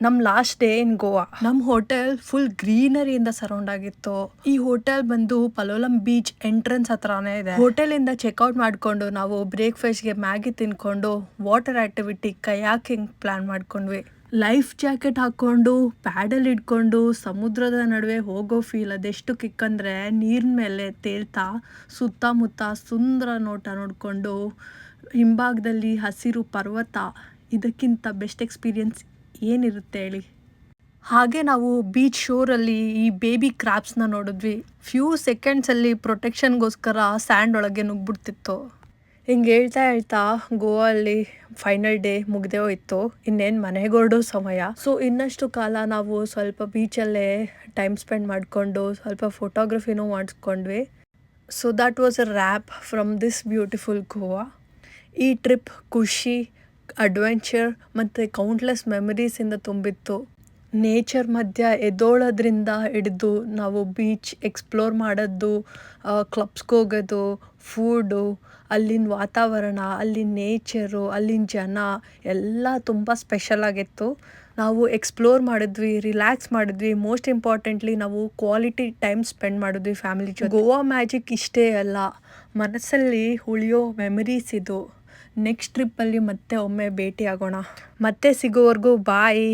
ನಮ್ಮ last day in Goa. ನಮ್ಮ hotel full ಗ್ರೀನರಿಯಿಂದ surround ಆಗಿತ್ತು. ಈ ಹೋಟೆಲ್ ಬಂದು ಪಲೋಲಂ ಬೀಚ್ ಎಂಟ್ರೆನ್ಸ್ ಹತ್ರನೇ ಇದೆ. ಹೋಟೆಲಿಂದ ಚೆಕ್ಔಟ್ ಮಾಡಿಕೊಂಡು ನಾವು ಬ್ರೇಕ್ಫಾಸ್ಟ್ಗೆ ಮ್ಯಾಗಿ ತಿನ್ಕೊಂಡು ವಾಟರ್ ಆಕ್ಟಿವಿಟಿ ಕಯಾಕಿಂಗ್ ಪ್ಲಾನ್ ಮಾಡ್ಕೊಂಡ್ವಿ. ಲೈಫ್ ಜಾಕೆಟ್ ಹಾಕ್ಕೊಂಡು ಪ್ಯಾಡಲ್ ಹಿಡ್ಕೊಂಡು ಸಮುದ್ರದ ನಡುವೆ ಹೋಗೋ ಫೀಲ್ ಅದೆಷ್ಟು ಕಿಕ್ ಅಂದರೆ, ನೀರಿನ ಮೇಲೆ ತೇಲ್ತಾ ಸುತ್ತಮುತ್ತ ಸುಂದರ ನೋಟ ನೋಡಿಕೊಂಡು ಹಿಂಭಾಗದಲ್ಲಿ ಹಸಿರು ಪರ್ವತ, ಇದಕ್ಕಿಂತ ಬೆಸ್ಟ್ ಎಕ್ಸ್ಪೀರಿಯನ್ಸ್ ಏನಿರುತ್ತೆ ಹೇಳಿ. ಹಾಗೆ ನಾವು ಬೀಚ್ ಶೋರಲ್ಲಿ ಈ ಬೇಬಿ ಕ್ರಾಬ್ಸ್ನ ನೋಡಿದ್ವಿ. ಫ್ಯೂ ಸೆಕೆಂಡ್ಸಲ್ಲಿ ಪ್ರೊಟೆಕ್ಷನ್ಗೋಸ್ಕರ ಸ್ಯಾಂಡ್ ಒಳಗೆ ನುಗ್ಬಿಡ್ತಿತ್ತು. ಹಿಂಗೆ ಹೇಳ್ತಾ ಗೋವಲ್ಲಿ ಫೈನಲ್ ಡೇ ಮುಗ್ದೇ ಹೋಯಿತು. ಇನ್ನೇನು ಮನೆಗೆ ಹೊರಡೋ ಸಮಯ. ಸೊ ಇನ್ನಷ್ಟು ಕಾಲ ನಾವು ಸ್ವಲ್ಪ ಬೀಚಲ್ಲೇ ಟೈಮ್ ಸ್ಪೆಂಡ್ ಮಾಡಿಕೊಂಡು ಸ್ವಲ್ಪ ಫೋಟೋಗ್ರಫಿನೂ ಮಾಡಿಸ್ಕೊಂಡ್ವಿ. So that was a wrap from this beautiful Goa. ಈ ಟ್ರಿಪ್ ಖುಷಿ, ಅಡ್ವೆಂಚರ್ ಮತ್ತು ಕೌಂಟ್ಲೆಸ್ ಮೆಮರೀಸಿಂದ ತುಂಬಿತ್ತು. ನೇಚರ್ ಮಧ್ಯ ಎದ್ದೋಳೋದ್ರಿಂದ ಹಿಡಿದು ನಾವು ಬೀಚ್ ಎಕ್ಸ್ಪ್ಲೋರ್ ಮಾಡೋದು, ಕ್ಲಬ್ಸ್ಗೆ ಹೋಗೋದು, ಫುಡು, ಅಲ್ಲಿನ ವಾತಾವರಣ, ಅಲ್ಲಿನ ನೇಚರು, ಅಲ್ಲಿನ ಜನ ಎಲ್ಲ ತುಂಬ ಸ್ಪೆಷಲ್ ಆಗಿತ್ತು. ನಾವು ಎಕ್ಸ್ಪ್ಲೋರ್ ಮಾಡಿದ್ವಿ, ರಿಲ್ಯಾಕ್ಸ್ ಮಾಡಿದ್ವಿ, ಮೋಸ್ಟ್ ಇಂಪಾರ್ಟೆಂಟ್ಲಿ ನಾವು ಕ್ವಾಲಿಟಿ ಟೈಮ್ ಸ್ಪೆಂಡ್ ಮಾಡಿದ್ವಿ ಫ್ಯಾಮಿಲಿ ಜೊತೆ. ಗೋವಾ ಮ್ಯಾಜಿಕ್ ಇಷ್ಟೇ ಅಲ್ಲ, ಮನಸ್ಸಲ್ಲಿ ಉಳಿಯೋ ಮೆಮರೀಸ್ ಇದು. ನೆಕ್ಸ್ಟ್ ಟ್ರಿಪ್ಪಲ್ಲಿ ಮತ್ತೆ ಒಮ್ಮೆ ಭೇಟಿ ಆಗೋಣ. ಮತ್ತೆ ಸಿಗೋವರೆಗೂ ಬಾಯ್.